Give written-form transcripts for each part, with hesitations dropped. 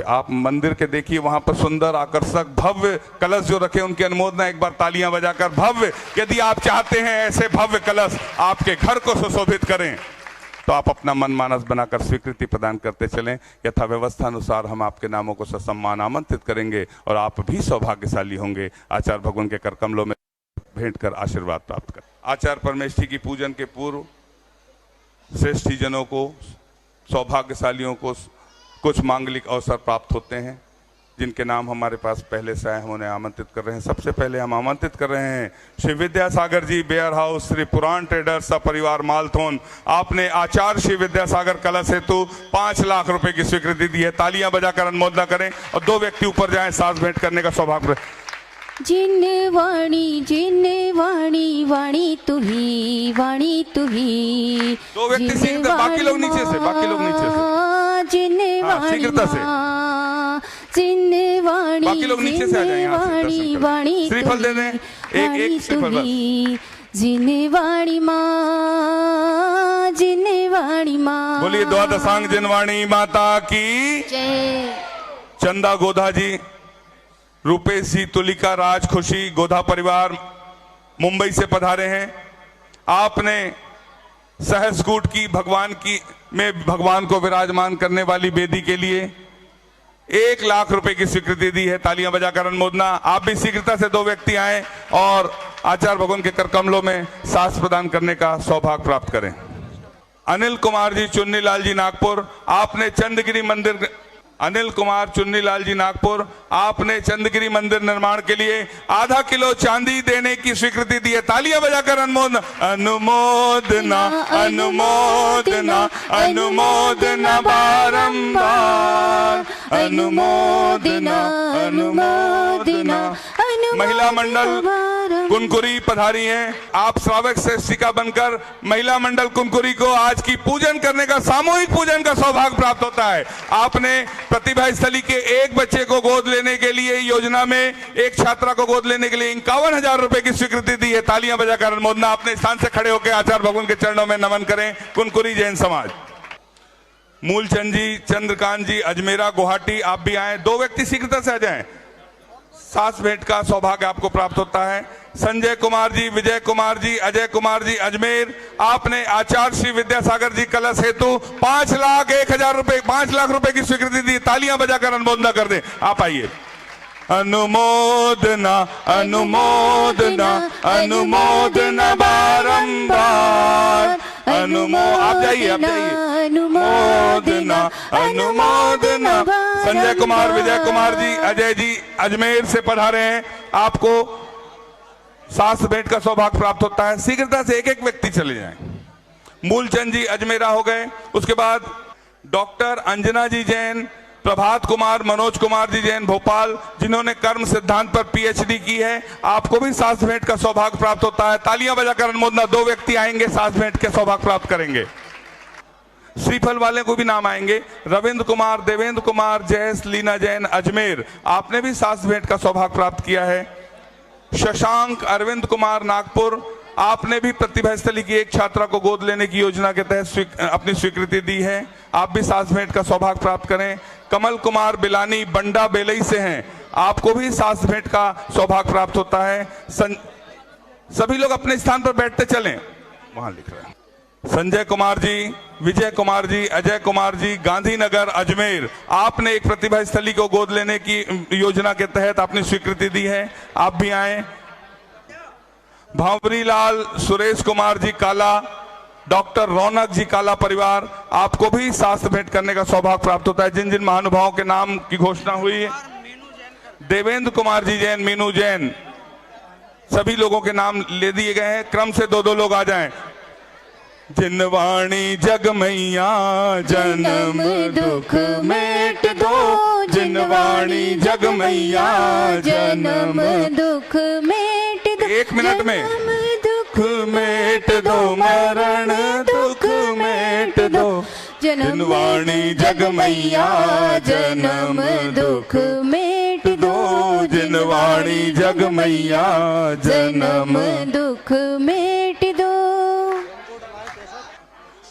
आप मंदिर के देखिए, वहां पर सुंदर आकर्षक भव्य कलश जो रखे उनकी अनुमोदना एक बार तालियां बजाकर भव्य, यदि आप चाहते हैं ऐसे भव्य कलश आपके घर को सुशोभित करें तो आप अपना मन मानस बनाकर स्वीकृति प्रदान करते चलें। यथा व्यवस्था अनुसार हम आपके नामों को ससम्मान आमंत्रित करेंगे और आप भी सौभाग्यशाली होंगे। आचार्य भगवान के कर कमलों में भेंट कर आशीर्वाद प्राप्त कर। आचार्य परमेष्ठी की पूजन के पूर्व श्रेष्ठी जनों को, सौभाग्यशालियों को कुछ मांगलिक अवसर प्राप्त होते हैं जिनके नाम हमारे पास पहले से आए, हम उन्हें आमंत्रित कर रहे हैं। सबसे पहले हम आमंत्रित कर रहे हैं श्री विद्यासागर जी, बेयर हाउस, श्री पुराण ट्रेडर्स, सपरिवार मालथोन। आपने आचार्य श्री विद्यासागर कलश हेतु 5 लाख रुपए की स्वीकृति दी है। तालियां बजाकर अनुमोदना करें और 2 व्यक्ति ऊपर जाएं साथ भेंट करने का सौभाग्य। जिन वाणी वाणी तू ही 2 व्यक्ति शीघ्र, बाकी लोग नीचे से, जिन शीघ्रता से, बाकी लोग नीचे से आ जाएं। वाणी श्रीफल दे दें, एक श्रीफल बस। जिनवाणी माँ बोलिए द्वादशांग जिनवाणी माता की जय। चंदा गोधा जी, रूपेश जी, तुलिका, राज, खुशी, गोधा परिवार मुंबई से पधारे हैं। आपने सहस्कूट की भगवान को विराजमान करने वाली वेदी के लिए 1 लाख रुपए की स्वीकृति दी है। तालियां बजाकर अनुमोदना। आप भी शीघ्रता से 2 व्यक्ति आए और आचार्य भगवान के कर कमलों में सास प्रदान करने का सौभाग्य प्राप्त करें। अनिल कुमार जी, चुन्नीलाल जी, नागपुर। आपने चंद्रगिरी मंदिर, अनिल कुमार, चुन्नीलाल जी, नागपुर। आपने चंद्रगिरी मंदिर निर्माण के लिए आधा किलो चांदी देने की स्वीकृति दी है। तालियां बजाकर अनुमोदना अनुमोदना अनुमोदना अनुमोदना बारंबार अनुमोदना अनुमोदना। महिला मंडल कुनकुरी पधारी हैं। आप श्रावक शिक्षिका बनकर महिला मंडल कुनकुरी को आज की पूजन करने का, सामूहिक पूजन का सौभाग्य प्राप्त होता है। आपने प्रतिभा स्थली के एक बच्चे को गोद लेने के लिए योजना में, एक छात्रा को गोद लेने के लिए 51,000 रुपए की स्वीकृति दी है। तालियां बजाकर अनुमोदना। अपने स्थान से खड़े होकर आचार्य भगवान के चरणों में नमन करें। कुनकुरी जैन समाज। मूलचंद जी, चंद्रकांत जी, अजमेरा, गुवाहाटी। आप भी आए, 2 व्यक्ति शीघ्रता से आ जाएं। सास भेंट का सौभाग्य आपको प्राप्त होता है। संजय कुमार जी, विजय कुमार जी, अजय कुमार जी, अजमेर। आपने आचार्य श्री विद्यासागर जी कलश हेतु 5,01,000 रुपए, 5 लाख रुपए की स्वीकृति दी। तालियां बजाकर अनुमोदना कर दें। आप आइए। अनुमोदना अनुमोदना अनुमोदना बारंबार आप जाइए, आप जाइए। अनुमोदना अनुमोदना। संजय कुमार, विजय कुमार जी, अजय जी अजमेर से पधारे हैं। आपको सास भेंट का सौभाग्य प्राप्त होता है। शीघ्रता से एक व्यक्ति चले जाएं। मूलचंद जी अजमेरा हो गए। उसके बाद डॉक्टर अंजना जी जैन, प्रभात कुमार, मनोज कुमार जी जैन भोपाल, जिन्होंने कर्म सिद्धांत पर पीएचडी की है। आपको भी सास भेंट का सौभाग्य प्राप्त होता है। तालियां बजाकर अनुमोदना। 2 व्यक्ति आएंगे, सास भेंट के सौभाग्य प्राप्त करेंगे। श्रीफल वाले को भी नाम आएंगे। रविंद्र कुमार, देवेंद्र कुमार, जयस, लीना जैन, अजमेर। आपने भी सास भेंट का सौभाग्य प्राप्त किया है। शशांक, अरविंद कुमार, नागपुर। आपने भी प्रतिभा स्थली की एक छात्रा को गोद लेने की योजना के तहत अपनी स्वीकृति दी है। आप भी सास भेंट का सौभाग्य प्राप्त करें। कमल कुमार बिलानी, बंडा बेलई से हैं। आपको भी सास भेंट का सौभाग्य प्राप्त होता है। सभी लोग अपने स्थान पर बैठते चलें, वहां लिख रहे हैं। संजय कुमार जी, विजय कुमार जी, अजय कुमार जी, गांधीनगर, अजमेर। आपने एक प्रतिभा स्थली को गोद लेने की योजना के तहत आपने स्वीकृति दी है। आप भी आए। भावरीलाल, सुरेश कुमार जी काला, डॉक्टर रौनक जी काला परिवार। आपको भी सास भेंट करने का सौभाग्य प्राप्त होता है। जिन जिन महानुभावों के नाम की घोषणा हुई, देवेंद्र कुमार जी जैन, मीनू जैन, सभी लोगों के नाम ले दिए गए हैं। क्रम से 2-2 लोग आ जाएं। जिनवाणी जग मैया जन्म दुख मेट दो, जिनवाणी जग मैया जन्म दुख मेट दो। 1 मिनट में दुख मेट दो, मरण दुख मेट दो, जिनवाणी जग मैया जन्म दुख मेट दो, जिनवाणी जग मैया जन्म दुख मेट दो।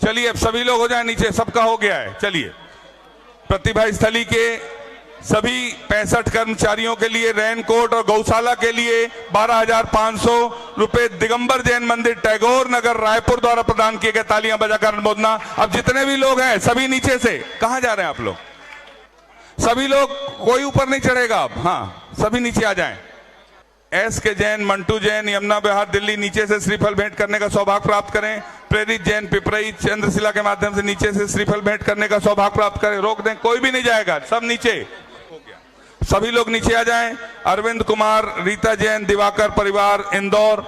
चलिए अब सभी लोग हो जाए नीचे, सबका हो गया है। चलिए प्रतिभा स्थली के सभी 65 कर्मचारियों के लिए रेनकोट और गौशाला के लिए 12,500 रुपए दिगंबर जैन मंदिर टैगोर नगर रायपुर द्वारा प्रदान किए गए। तालियां बजाकर अनुमोदना। अब जितने भी लोग हैं सभी नीचे से, कहां जा रहे हैं आप लोग? सभी लोग, कोई ऊपर नहीं चढ़ेगा अब। हाँ, सभी नीचे आ जाएं। एस के जैन, मंटू जैन, यमुना बिहार दिल्ली, नीचे से श्रीफल भेंट करने का सौभाग्य प्राप्त करें। प्रेरित जैन पिपरई चंद्रशिला के माध्यम से नीचे से श्रीफल भेंट करने का सौभाग्य प्राप्त करें। रोक दें, कोई भी नहीं जाएगा, सब नीचे। सभी लोग नीचे आ जाएं। अरविंद कुमार, रीता जैन, दिवाकर परिवार इंदौर,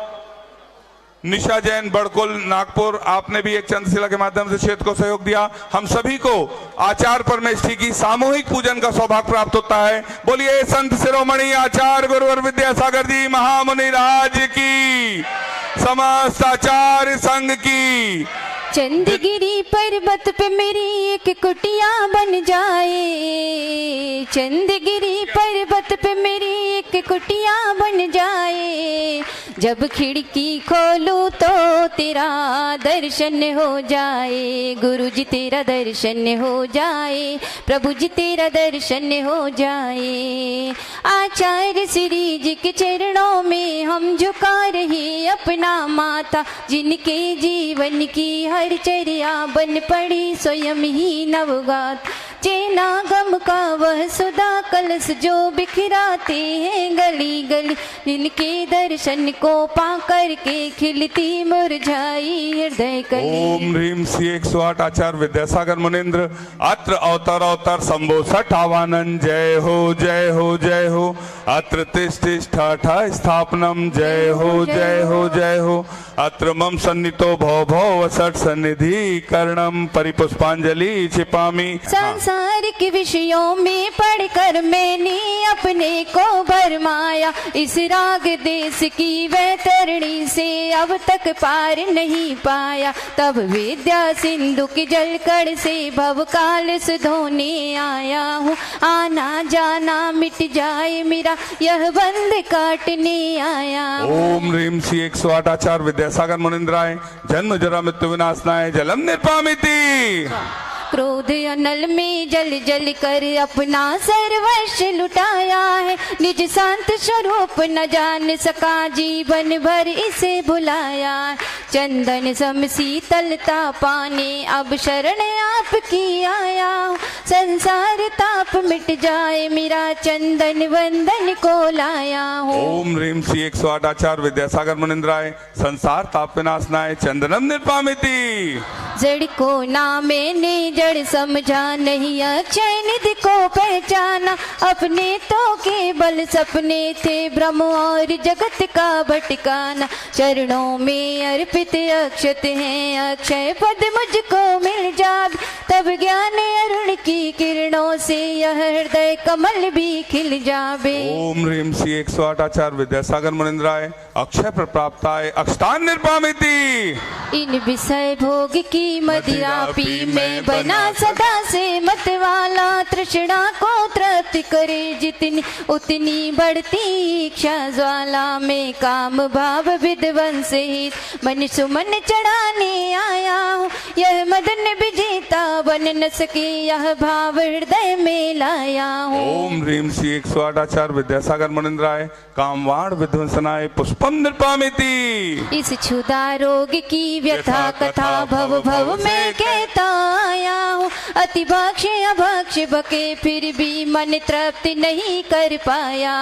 निशा जैन बड़कुल नागपुर, आपने भी एक चंद्रशिला के माध्यम से क्षेत्र को सहयोग दिया। हम सभी को आचार्य परमेष्ठी की सामूहिक पूजन का सौभाग्य प्राप्त होता है। बोलिए संत शिरोमणि आचार्य गुरुवर विद्यासागर जी महामुनि राज की, समस्त आचार्य संघ की। चंदगिरी पर्वत पे मेरी एक कुटिया बन जाए, चंदगिरी पर्वत पे मेरी एक कुटिया बन जाए। जब खिड़की खोलूं तो तेरा दर्शन हो जाए, गुरु जी तेरा दर्शन हो जाए, प्रभु जी तेरा दर्शन हो जाए। आचार्य श्री जी के चरणों में हम झुका रहे अपना माथा, जिनके जीवन की हर चर्या बन पड़ी स्वयं ही नवगात। चेना गम का वह सुधा कलश जो बिखराते हैं गली गली, जिनके दर्शन को पा करके खिलती मुरझाई हृदय कली। ओम ह्रीम श्री 108 आचार्य विद्यासागर मुनिन्द्र अत्र अवतर अवतर शंभो सठ आवानन। जय हो जय हो जय हो। अत्र तिष्ठा स्थापनम। जय हो जय हो जय हो। अत्र मम सन्नितो भव भव सठ सन्निधि करणम परिपुष्पांजलि छिपामी। सांसारिक विषयों में पढ़कर मैंने अपने को भरमाया, इस राग देश की वैतरणी से अब तक पार नहीं पाया। तब विद्या सिंधु के जलकड़ से भव काल सुधोने आया हूँ। आना जाना मिट जाए मेरा यह बंध काटने आया। ओम ह्रीम श्री 108 आचार्य विद्यासागर मुनिन्द्राय जन्म जरा मृत्यु विनाशनाय जलम निर्पामिति। क्रोध अनल में जल जल कर अपना सर्वस्व लुटाया है, निज शांत स्वरूप न जान सका जीवन भर इसे भुलाया। चंदन सम शीतलता पाने अब शरण आपकी आया, संसार ताप मिट जाए मेरा चंदन वंदन को लाया हूँ। ओम ह्रीम श्री 108 आचार्य विद्यासागर मुनिन्द्राय संसार ताप विनाशनाय चंदनम निर्पामिति। जड़ को ना मैंने जड़ समझा, नहीं अक्षय निधि को पहचाना। अपने तो केवल सपने थे ब्रह्म और जगत का भटकाना। चरणों में अर्पित अक्षत हैं, अक्षय पद मुझको मिल जाए। तब ज्ञान अरुण की किरणों से यह हृदय कमल भी खिल जावे। ओम ह्रीम श्री 108 आचार्य विद्यासागर मुनिन्द्राय अक्षय प्राप्ताय अक्षतान निर्पामिति। इन विषय भोग की मदिरा पी मैं बना सदा से मत वाला। तृष्णा को तृप्त करे जितनी उतनी बढ़ती इच्छा ज्वाला। में काम भाव विध्वंस हित मन सुमन चढ़ाने आया हूँ। यह मदन विजेता बन न सके यह भाव हृदय में लाया हूँ। ओम ह्रीम श्री 108 आचार्य विद्यासागर मुनिन्द्राय कामवाण विध्वंसनाय पुष्पम निर्पामिति। इस क्षुधा रोग की व्यथा कथा भव भव में कहता आया हूँ। अति भक्ष अभक्ष बके फिर भी मन तृप्त नहीं कर पाया।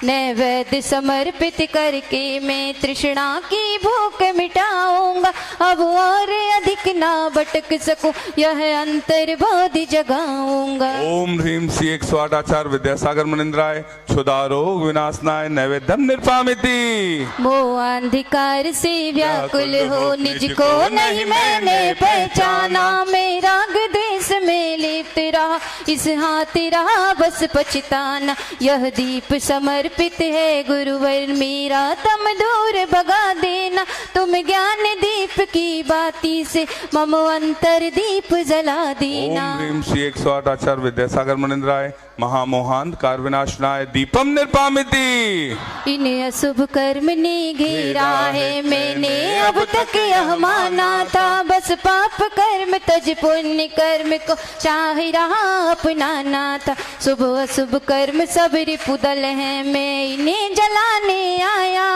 नैवेद्य समर्पित करके मैं तृष्णा की भूख मिटाऊंगा। अब और अधिक ना भटक सकूं यह अंतर बोधि जगाऊंगा। ओम ह्रीम श्री 108 आचार्य विद्यासागर मुनिन्द्राय क्षुधा रोग विनाशनाय नैवेद्यम निर्पामिति। मोह अंधकार से व्याकुल हो निज को नहीं मैंने पहचाना। मैं राग देश में लिप्त रहा इस हाथ रहा बस पछताना। यह दीप समर्पित है गुरुवर मेरा, तुम दूर भगा देना। तुम ज्ञान दीप की बाती से मम अंतर दीप जला देना। ओम ह्रीम श्री 108 आचार्य विद्यासागर मुनिंद्राय महामोहांत कारविनाशनाय दीपम निर्पामिति। इन अशुभ कर्म ने घेरा है, मैंने अब तक यह माना था, बस पाप कर्म तज पुण्य कर्म को चाह रहा अपनाना था। शुभ अशुभ कर्म सब रिपुदल हैं, मैं इन्हें जलाने आया,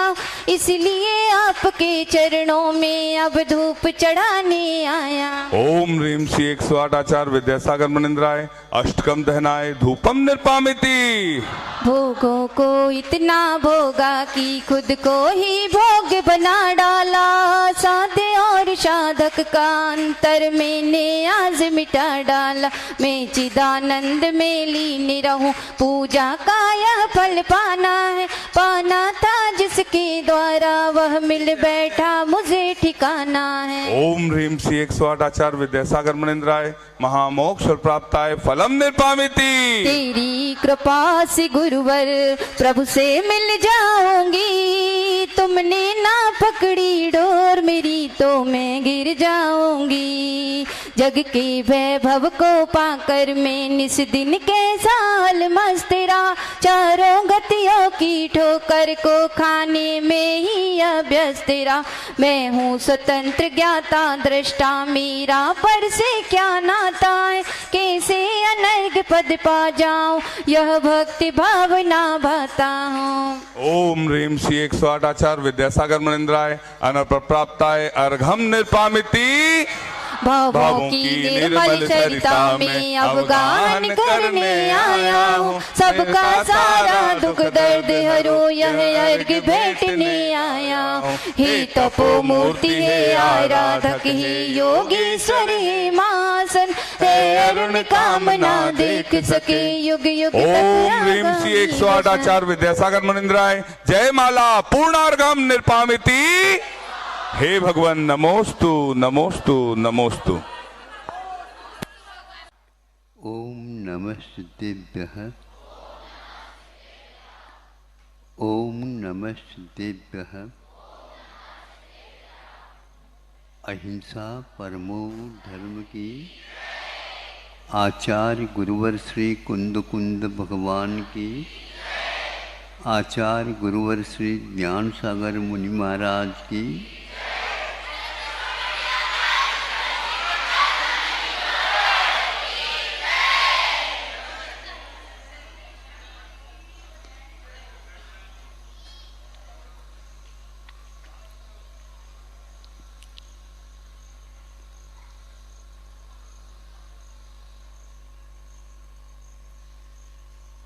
इसलिए आपके चरणों में अब धूप चढ़ाने आया। ओम ह्रीम श्री 108 आचार्य विद्यासागर मुनिंद्राय अष्टकम दहनाय धूपम निर्पामिति। भोगों को इतना भोगा कि खुद को ही भोग बना डाला, साधे और साधक का अंतर मैंने आज मिटा डाला। मैं चिदानंद में लीन रहूं, पूजा का यह फल पाना है, पाना था जिसके द्वारा वह मिल बैठा मुझे ठिकाना है। ओम ह्रीम श्री 108 आचार्य विद्यासागर मुनिंद्राय महामोक्ष प्राप्ताय फलम निर्पामिति। तेरी कृपा से गुरुवर प्रभु से मिल जाऊंगी, तुमने ना पकड़ी डोर मेरी तो मैं गिर जाऊंगी। जग के वैभव को पाकर मैं निस दिन कैसा मस्त रहा, चारों गतियों की ठोकर को खाने में ही अभ्यस्त रहा। मैं हूँ स्वतंत्र ज्ञाता दृष्टा, मेरा पर से क्या नाता है, कैसे अनर्घ पद पा जाऊं, यह भक्ति भावना भाता हूँ। ओम ह्रीम श्री 108 आचार्य विद्यासागर मुनिंद्राय अनपर प्राप्ताय अर्घम निर्पामिति। भावों की निर्मल सरिता में अवगाहन करने आया हूँ, सबका सारा दुख दर्द हरो यह अर्घ भेटने आया हूँ। हे तपो मूर्ति हे आराधक हे योगेश्वर हे मासन, हे अरुण कामना देख सके युग युग। ओम ह्रीम श्री 108 आचार्य विद्यासागर मुनिंद्राय जय माला पूर्णार्घम निर्पामिति। हे भगवान नमोस्तु नमोस्तु नमोस्तु। ओम नमस्तेभ्यः। ओम नमस्तेभ्यः। अहिंसा परमो धर्म की आचार्य गुरुवर श्री कुंद कुंद भगवान की, आचार्य गुरुवर श्री ज्ञान सागर मुनि महाराज की,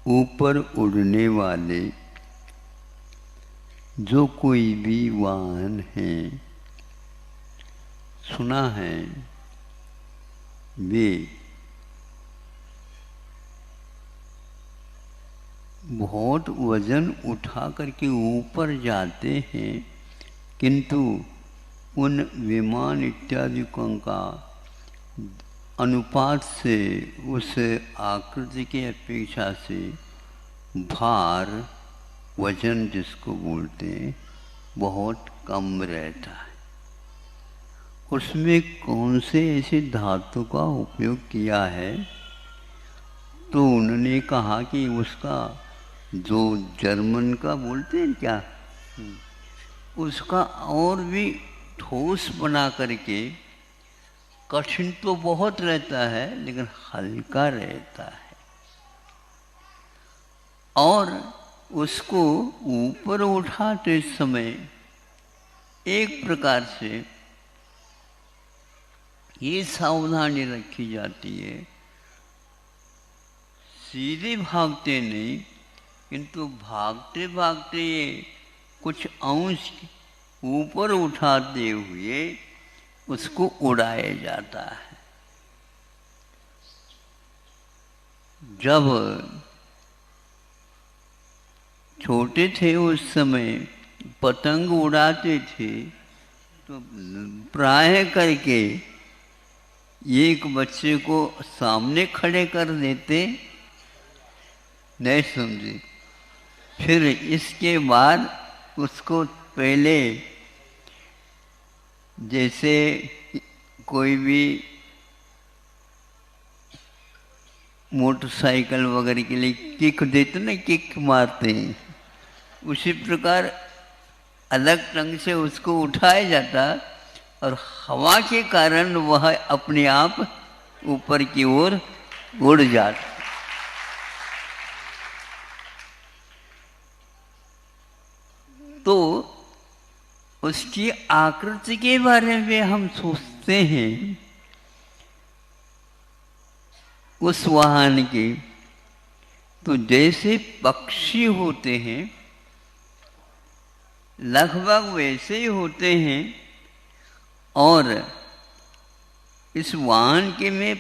ऊपर उड़ने वाले जो कोई भी वाहन है, सुना है, वे बहुत वजन उठा करके ऊपर जाते हैं, किंतु उन विमान इत्यादिकों का अनुपात से, उस आकृति के अपेक्षा से भार, वजन जिसको बोलते हैं, बहुत कम रहता है। उसमें कौन से ऐसे धातु का उपयोग किया है, तो उन्होंने कहा कि उसका जो जर्मन का बोलते हैं क्या, उसका और भी ठोस बना करके, कठिन तो बहुत रहता है लेकिन हल्का रहता है, और उसको ऊपर उठाते समय एक प्रकार से ये सावधानी रखी जाती है, सीधे भागते नहीं, किंतु भागते भागते ये कुछ अंश ऊपर उठाते हुए उसको उड़ाया जाता है। जब छोटे थे उस समय पतंग उड़ाते थे तो प्राय करके एक बच्चे को सामने खड़े कर देते, नहीं समझे, फिर इसके बाद उसको पहले जैसे कोई भी मोटरसाइकिल वगैरह के लिए किक देते ना, किक मारते हैं, उसी प्रकार अलग ढंग से उसको उठाया जाता और हवा के कारण वह अपने आप ऊपर की ओर उड़ जाता। तो उसकी आकृति के बारे में हम सोचते हैं, उस वाहन की, तो जैसे पक्षी होते हैं लगभग वैसे ही होते हैं। और इस वाहन के में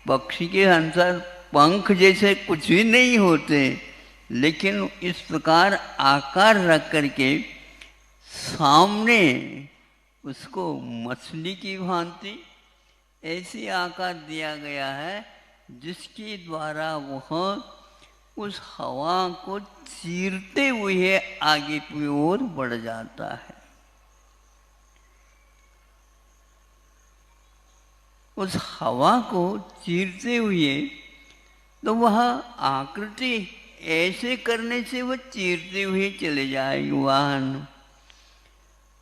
पक्षी के अनुसार पंख जैसे कुछ भी नहीं होते, लेकिन इस प्रकार आकार रख करके सामने उसको मछली की भांति ऐसे आकार दिया गया है जिसके द्वारा वह उस हवा को चीरते हुए आगे की ओर बढ़ जाता है। उस हवा को चीरते हुए तो वह आकृति ऐसे करने से वह चीरते हुए चले जाएगी वाहन।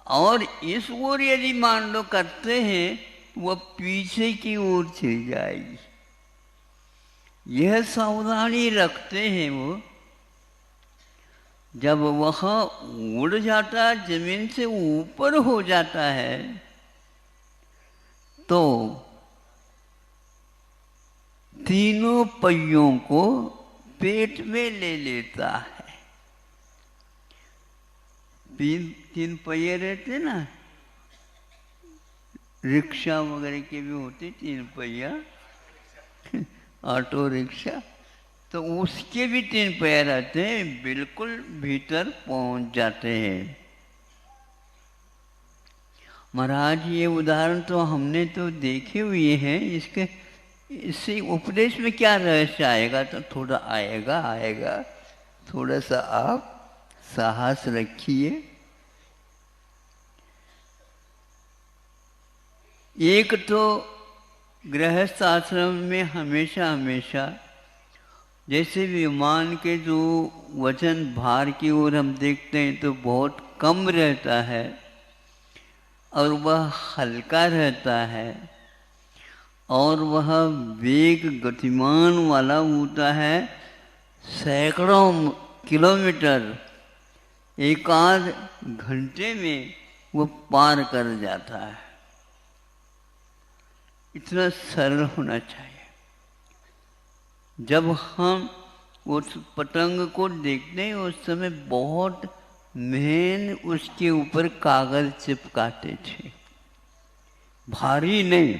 और इस ओर यदि मान लो करते हैं वह पीछे की ओर चली जाएगी। यह सावधानी रखते हैं वो। जब वह उड़ जाता, जमीन से ऊपर हो जाता है, तो तीनों पहियों को पेट में ले लेता है। तीन पहिए रहते ना, रिक्शा वगैरह के भी होते तीन पहिया, ऑटो रिक्शा, तो उसके भी तीन पैर रहते हैं, बिल्कुल भीतर पहुंच जाते हैं। महाराज ये उदाहरण तो हमने तो देखे हुए हैं, इससे उपदेश में क्या रहस्य आएगा, तो थोड़ा आएगा। थोड़ा सा आप साहस रखिए। एक तो गृहस्थ आश्रम में हमेशा जैसे विमान के जो वजन भार की ओर हम देखते हैं तो बहुत कम रहता है और वह हल्का रहता है और वह वेग गतिमान वाला होता है। सैकड़ों किलोमीटर एक आध घंटे में वो पार कर जाता है। इतना सरल होना चाहिए। जब हम उस पतंग को देखते हैं उस समय बहुत मेहनत उसके ऊपर कागज चिपकाते थे, भारी नहीं।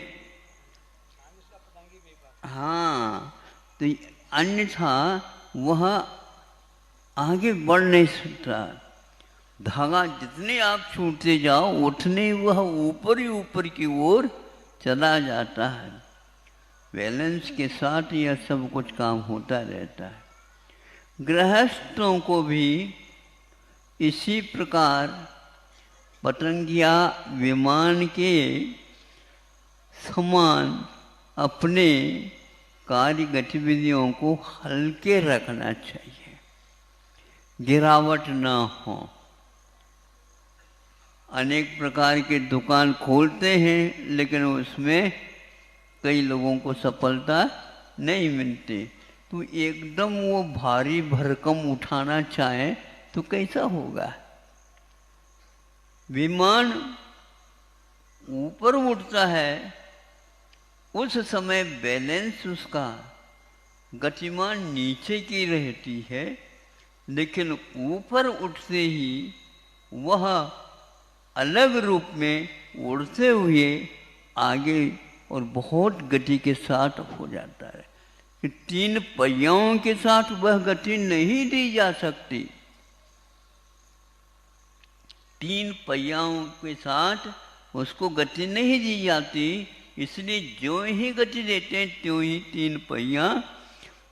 हाँ, तो अन्यथा वह आगे बढ़ नहीं सकता। धागा जितने आप छूटते जाओ उतने वह ऊपर ही ऊपर की ओर चला जाता है। बैलेंस के साथ यह सब कुछ काम होता रहता है। गृहस्थों को भी इसी प्रकार पतंग या विमान के समान अपने कार्य गतिविधियों को हल्के रखना चाहिए, गिरावट ना हो। अनेक प्रकार के दुकान खोलते हैं लेकिन उसमें कई लोगों को सफलता नहीं मिलती। तो एकदम वो भारी भरकम उठाना चाहे तो कैसा होगा। विमान ऊपर उठता है उस समय बैलेंस उसका गतिमान नीचे की रहती है, लेकिन ऊपर उठते ही वह अलग रूप में उड़ते हुए आगे और बहुत गति के साथ हो जाता है। कि तीन पहियों के साथ वह गति नहीं दी जा सकती। तीन पहियों के साथ उसको गति नहीं दी जाती, इसलिए जो ही गति देते हैं त्यों ही तीन पहिया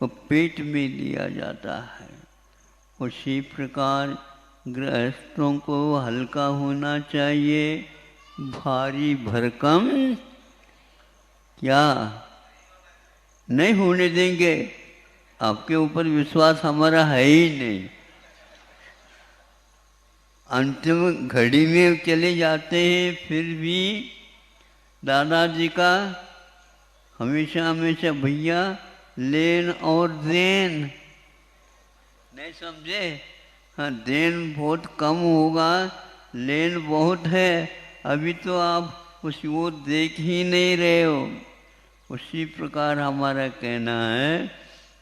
वो पेट में लिया जाता है। उसी प्रकार गृहस्थों को हल्का होना चाहिए, भारी भरकम क्या नहीं होने देंगे। आपके ऊपर विश्वास हमारा है ही नहीं। अंतिम घड़ी में चले जाते हैं, फिर भी दादाजी का हमेशा हमेशा भैया लेन और देन, नहीं समझे? हाँ, देन बहुत कम होगा, लेन बहुत है। अभी तो आप उस ओर देख ही नहीं रहे हो। उसी प्रकार हमारा कहना है,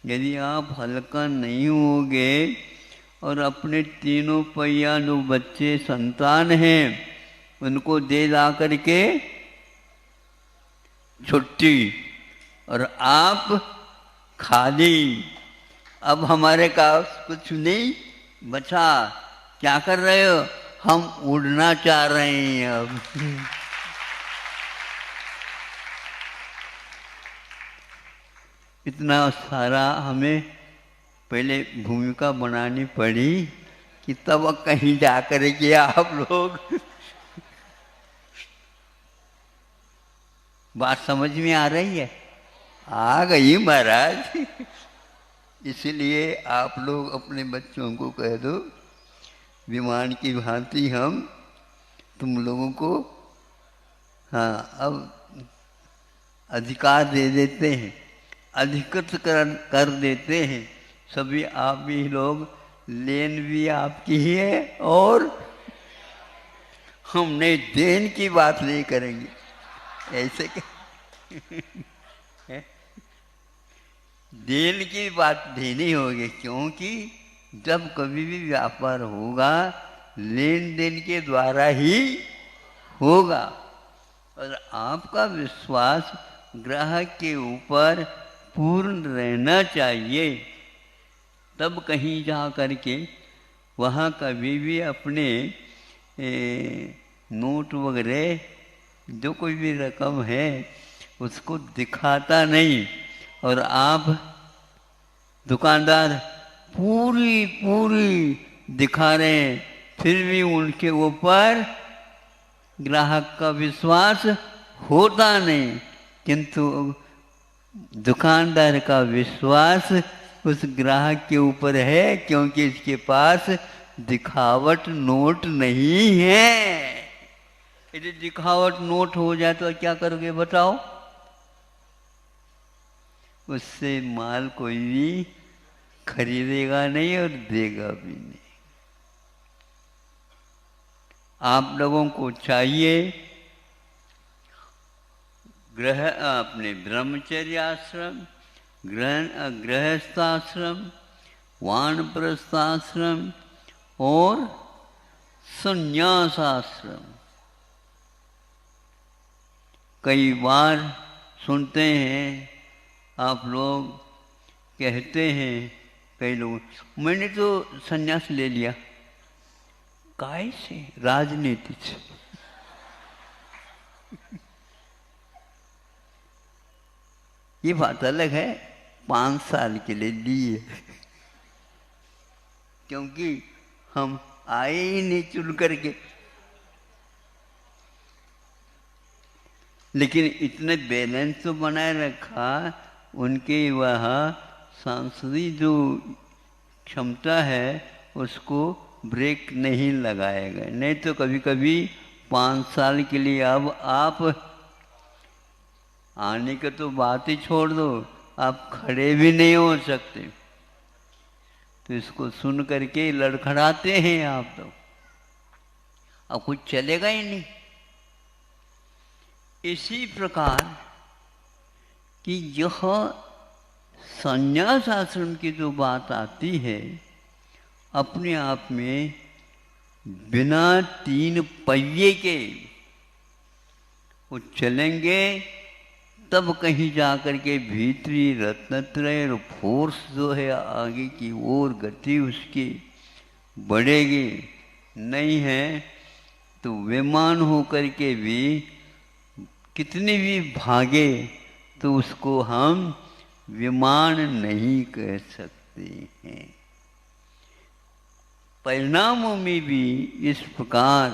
यदि आप हल्का नहीं होगे और अपने तीनों पहिया जो बच्चे संतान हैं उनको दे ला करके छुट्टी, और आप खाली, अब हमारे पास कुछ नहीं बचा, क्या कर रहे हो? हम उड़ना चाह रहे हैं अब। इतना सारा हमें पहले भूमिका बनानी पड़ी कि तब कहीं जा कर के आप लोग बात समझ में आ रही है? आ गई महाराज। इसलिए आप लोग अपने बच्चों को कह दो, विमान की भांति हम तुम लोगों को हाँ अब अधिकार दे देते हैं, अधिकृत कर देते हैं। सभी आप भी लोग, लेन भी आपकी ही है और हमने देन की बात नहीं करेंगे। ऐसे क्या देन की बात देनी होगी, क्योंकि जब कभी भी व्यापार होगा लेन देन के द्वारा ही होगा। और आपका विश्वास ग्राहक के ऊपर पूर्ण रहना चाहिए, तब कहीं जा करके वहाँ कभी भी अपने नोट वगैरह जो कोई भी रकम है उसको दिखाता नहीं। और आप दुकानदार पूरी दिखा रहे हैं, फिर भी उनके ऊपर ग्राहक का विश्वास होता नहीं, किंतु दुकानदार का विश्वास उस ग्राहक के ऊपर है, क्योंकि इसके पास दिखावट नोट नहीं है। यदि दिखावट नोट हो जाए तो क्या करोगे बताओ? उससे माल कोई भी खरीदेगा नहीं और देगा भी नहीं। आप लोगों को चाहिए अपने ब्रह्मचर्य आश्रम, गृहस्थाश्रम, वानप्रस्थाश्रम और संन्यासाश्रम। कई बार सुनते हैं, आप लोग कहते हैं, कई लोग, मैंने तो संन्यास ले लिया। काय से? राजनीति से। ये बात अलग है, 5 साल के लिए लिए, क्योंकि हम आए ही नहीं चुन करके। लेकिन इतने बैलेंस तो बनाए रखा, उनके वह सांसदीय जो क्षमता है उसको ब्रेक नहीं लगाया गया। नहीं तो कभी कभी 5 साल के लिए, अब आप आने का तो बात ही छोड़ दो, आप खड़े भी नहीं हो सकते। तो इसको सुन करके लड़खड़ाते हैं आप तो, अब कुछ चलेगा ही नहीं। इसी प्रकार कि यह संन्यास आश्रम की जो बात आती है, अपने आप में बिना 3 पहिए के वो चलेंगे, तब कहीं जाकर के भीतरी रत्नत्रय और फोर्स जो है आगे की ओर गति उसकी बढ़ेगी। नहीं है तो विमान होकर के भी कितनी भी भागे तो उसको हम विमान नहीं कह सकते हैं। परिणामों में भी इस प्रकार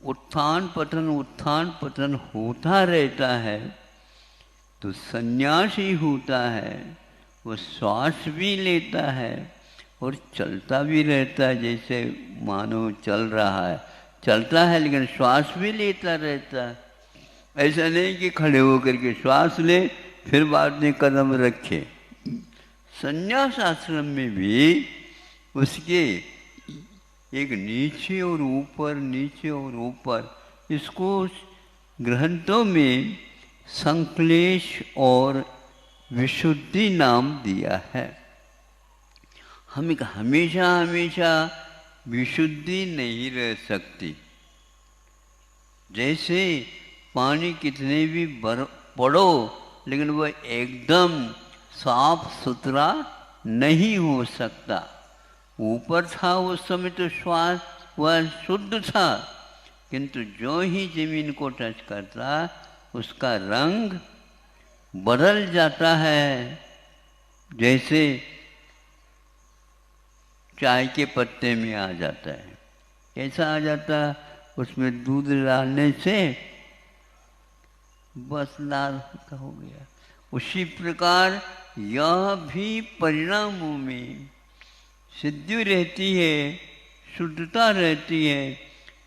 उत्थान पतन होता रहता है, तो सन्यासी होता है वो श्वास भी लेता है और चलता भी रहता है, जैसे मानो चल रहा है, चलता है लेकिन श्वास भी लेता रहता है। ऐसा नहीं कि खड़े होकर के श्वास ले फिर बाद में कदम रखे। संन्यास आश्रम में भी उसके एक नीचे और ऊपर, इसको ग्रंथों में संक्लेश और विशुद्धि नाम दिया है। हमें हमेशा विशुद्धि नहीं रह सकती। जैसे पानी कितने भी पड़ो लेकिन वह एकदम साफ सुथरा नहीं हो सकता। ऊपर था उस समय तो श्वास वह शुद्ध था, किंतु जो ही जमीन को टच करता उसका रंग बदल जाता है। जैसे चाय के पत्ते में आ जाता है, कैसा आ जाता, उसमें दूध डालने से बस लाल हो गया। उसी प्रकार यह भी परिणामों में सिद्धि रहती है, शुद्धता रहती है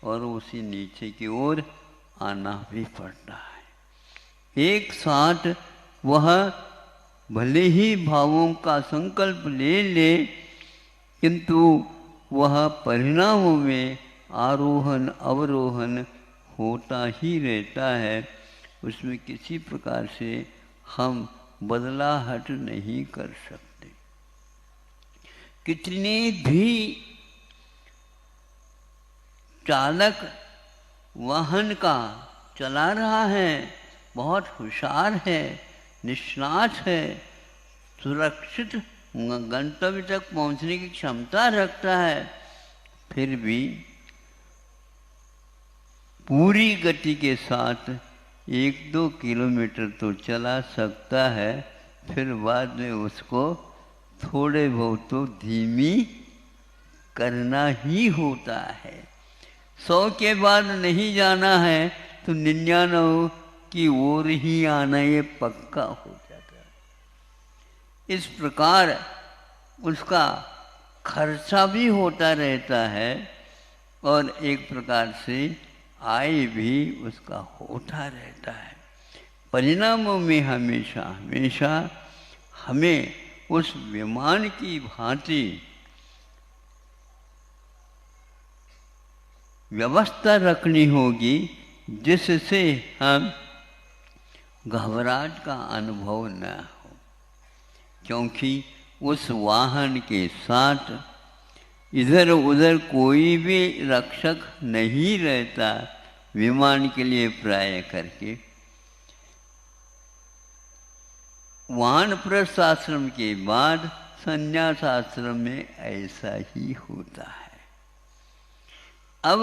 और उसी नीचे की ओर आना भी पड़ता है। एक साथ वह भले ही भावों का संकल्प ले किंतु वह परिणामों में आरोहण अवरोहण होता ही रहता है। उसमें किसी प्रकार से हम बदलाहट नहीं कर सकते। कितने भी चालक वाहन का चला रहा है, बहुत होशियार है, निष्णात है, सुरक्षित गंतव्य तक पहुंचने की क्षमता रखता है, फिर भी पूरी गति के साथ 1-2 किलोमीटर तो चला सकता है, फिर बाद में उसको थोड़े बहुत तो धीमी करना ही होता है। 100 के बाद नहीं जाना है तो 99 की ओर ही आना ये पक्का हो जाता है। इस प्रकार उसका खर्चा भी होता रहता है और एक प्रकार से आय भी उसका होता रहता है। परिणामों में हमेशा हमें उस विमान की भांति व्यवस्था रखनी होगी जिससे हम घबराहट का अनुभव न हो, क्योंकि उस वाहन के साथ इधर उधर कोई भी रक्षक नहीं रहता। विमान के लिए प्राय करके वानप्रस्थ आश्रम के बाद संन्यास आश्रम में ऐसा ही होता है। अब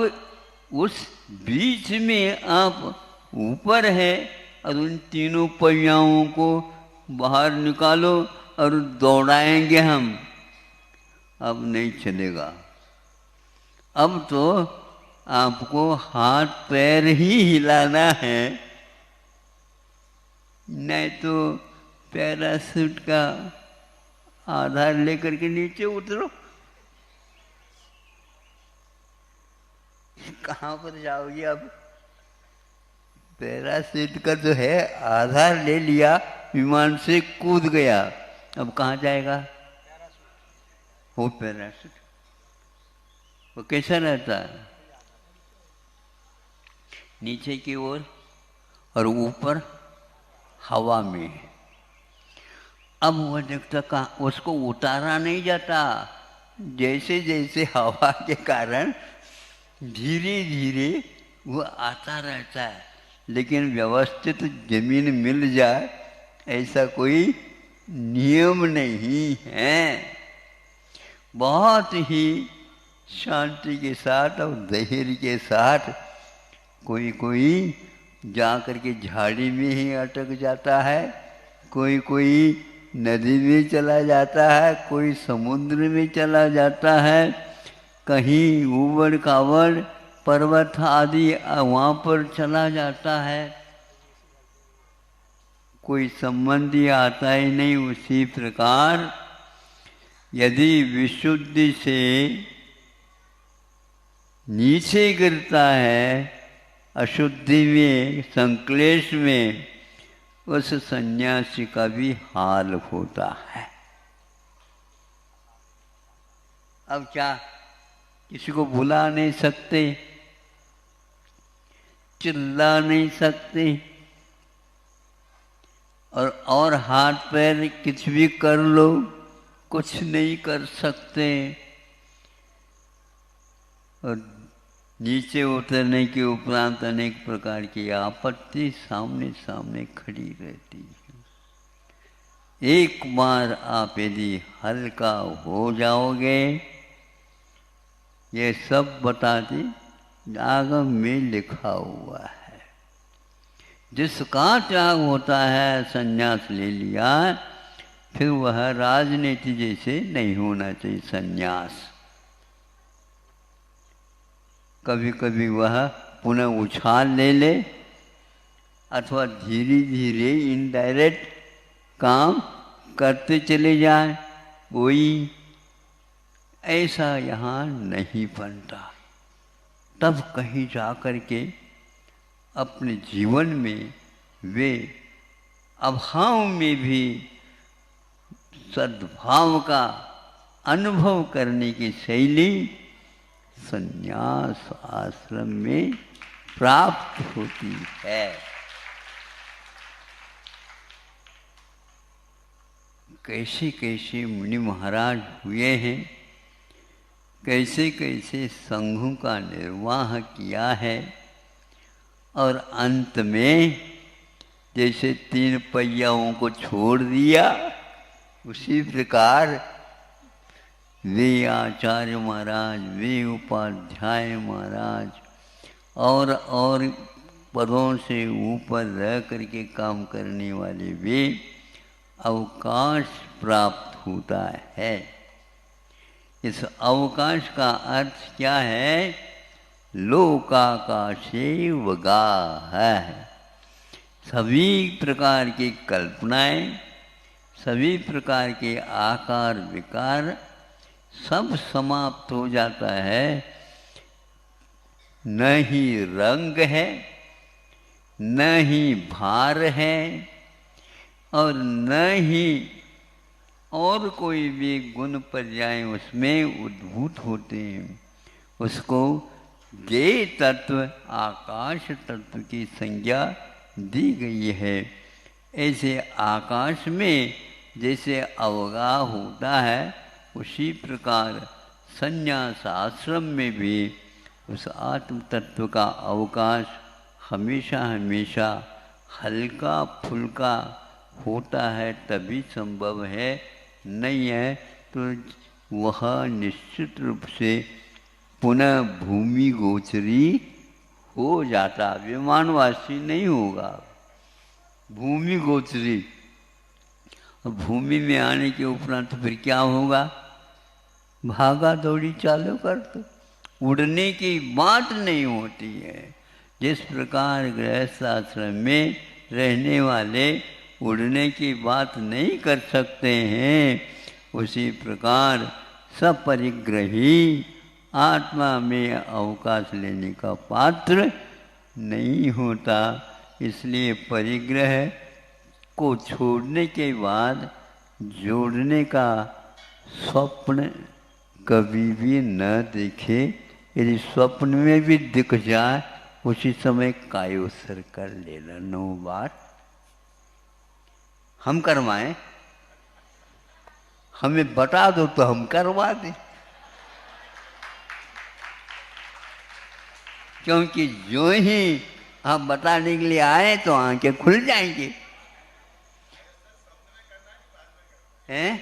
उस बीच में आप ऊपर है और उन तीनों पहियाओं को बाहर निकालो और दौड़ाएंगे हम, अब नहीं चलेगा। अब तो आपको हाथ पैर ही हिलाना है, नहीं तो पैराशूट का आधार लेकर के नीचे उतरो। कहाँ पर जाओगे अब? पैराशूट का जो है आधार ले लिया, विमान से कूद गया, अब कहाँ जाएगा? वो पैराशूट वो कैसा रहता है? नीचे की ओर और ऊपर हवा में। अब वह देखता कहाँ, उसको उतारा नहीं जाता। जैसे जैसे हवा के कारण धीरे धीरे वो आता रहता है, लेकिन व्यवस्थित जमीन मिल जाए ऐसा कोई नियम नहीं है। बहुत ही शांति के साथ और धैर्य के साथ कोई जा कर के झाड़ी में ही अटक जाता है, कोई नदी में चला जाता है, कोई समुद्र में चला जाता है, कहीं ऊबड़ खाबड़ पर्वत आदि वहाँ पर चला जाता है, कोई संबंधी आता ही नहीं। उसी प्रकार यदि विशुद्धि से नीचे गिरता है, अशुद्धि में, संक्लेश में, उस सन्यासी का भी हाल होता है। अब क्या किसी को बुला नहीं सकते, चिल्ला नहीं सकते, और हाथ पैर कुछ भी कर लो, कुछ नहीं कर सकते। और नीचे उतरने के उपरांत अनेक प्रकार की आपत्ति सामने सामने खड़ी रहती है। एक बार आप यदि हल्का हो जाओगे, ये सब बताते आगम में लिखा हुआ है। जिसका त्याग होता है, संन्यास ले लिया, फिर वह राजनीति जैसे नहीं होना चाहिए संन्यास। कभी कभी वह पुनः उछाल ले ले, अथवा धीरे धीरे इनडायरेक्ट काम करते चले जाए, कोई ऐसा यहाँ नहीं बनता। तब कहीं जा कर के अपने जीवन में वे अभाव में भी सद्भाव का अनुभव करने की शैली संन्यास आश्रम में प्राप्त होती है। कैसे कैसे मुनि महाराज हुए हैं, कैसे कैसे संघों का निर्वाह किया है, और अंत में जैसे 3 पहियाओं को छोड़ दिया, उसी प्रकार वे आचार्य महाराज, वे उपाध्याय महाराज और पदों से ऊपर रह करके काम करने वाले वे अवकाश प्राप्त होता है। इस अवकाश का अर्थ क्या है? लोकाकाशे वगाह है। सभी प्रकार की कल्पनाएं, सभी प्रकार के आकार विकार सब समाप्त हो जाता है। न ही रंग है, न ही भार है, और न ही और कोई भी गुण पर्याय उसमें उद्भूत होते हैं। उसको ये तत्व आकाश तत्व की संज्ञा दी गई है। ऐसे आकाश में जैसे अवगाह होता है, उसी प्रकार संन्यास आश्रम में भी उस आत्म तत्व का अवकाश हमेशा हमेशा हल्का फुल्का होता है, तभी संभव है। नहीं है तो वह निश्चित रूप से पुनः भूमि गोचरी हो जाता, विमानवासी नहीं होगा, भूमि गोचरी। भूमि में आने के उपरांत फिर क्या होगा? भागा दौड़ी चालू कर दो, उड़ने की बात नहीं होती है। जिस प्रकार गृहस्थ आश्रम में रहने वाले उड़ने की बात नहीं कर सकते हैं, उसी प्रकार सपरिग्रही आत्मा में अवकाश लेने का पात्र नहीं होता। इसलिए परिग्रह को छोड़ने के बाद जोड़ने का स्वप्न कभी भी न देखे। यदि स्वप्न में भी दिख जाए, उसी समय कायोत्सर्ग कर लेना। 9 बार हम करवाएं, हमें बता दो तो हम करवा दें, क्योंकि जो ही हम बताने के लिए आए तो आंखें खुल जाएंगी। हैं?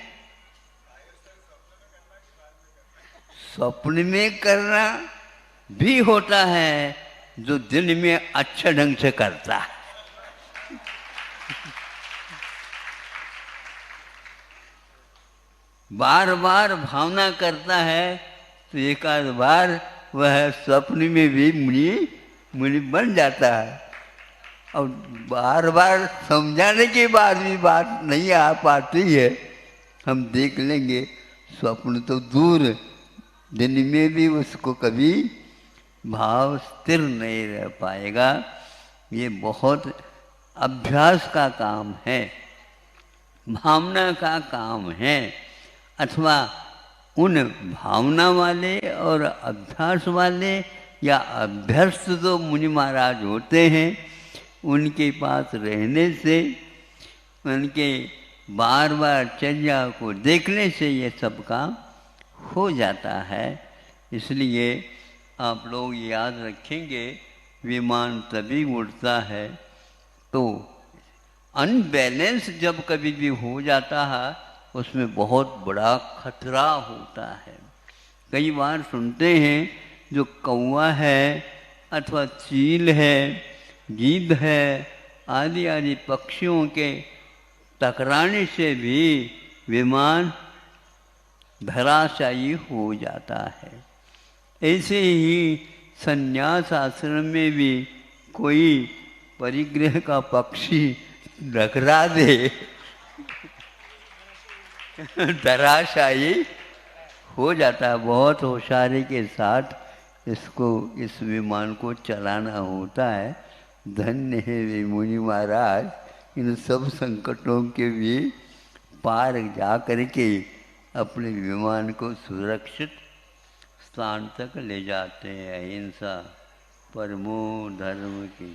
स्वप्न में करना भी होता है, जो दिन में अच्छा ढंग से करता है। बार बार भावना करता है तो एक आध बार वह स्वप्न में भी मुनि बन जाता है। और बार बार समझाने के बाद भी बात नहीं आ पाती है। हम देख लेंगे, स्वप्न तो दूर, दिन में भी उसको कभी भाव स्थिर नहीं रह पाएगा। ये बहुत अभ्यास का काम है, भावना का काम है। अथवा उन भावना वाले और अभ्यास वाले या अभ्यस्त जो मुनि महाराज होते हैं, उनके पास रहने से, उनके बार बार चर्या को देखने से ये सब काम हो जाता है। इसलिए आप लोग याद रखेंगे, विमान तभी उड़ता है तो अनबैलेंस जब कभी भी हो जाता है, उसमें बहुत बड़ा खतरा होता है। कई बार सुनते हैं जो कौवा है अथवा चील है, गीद है, आदि आदि पक्षियों के टकराने से भी विमान धराशायी हो जाता है। ऐसे ही संन्यास आश्रम में भी कोई परिग्रह का पक्षी टकरा दे धराशायी हो जाता है। बहुत होशियारी के साथ इस विमान को चलाना होता है। धन्य है वे मुनि महाराज, इन सब संकटों के भी पार जा करके अपने विमान को सुरक्षित स्थान तक ले जाते हैं। अहिंसा परमो धर्म की।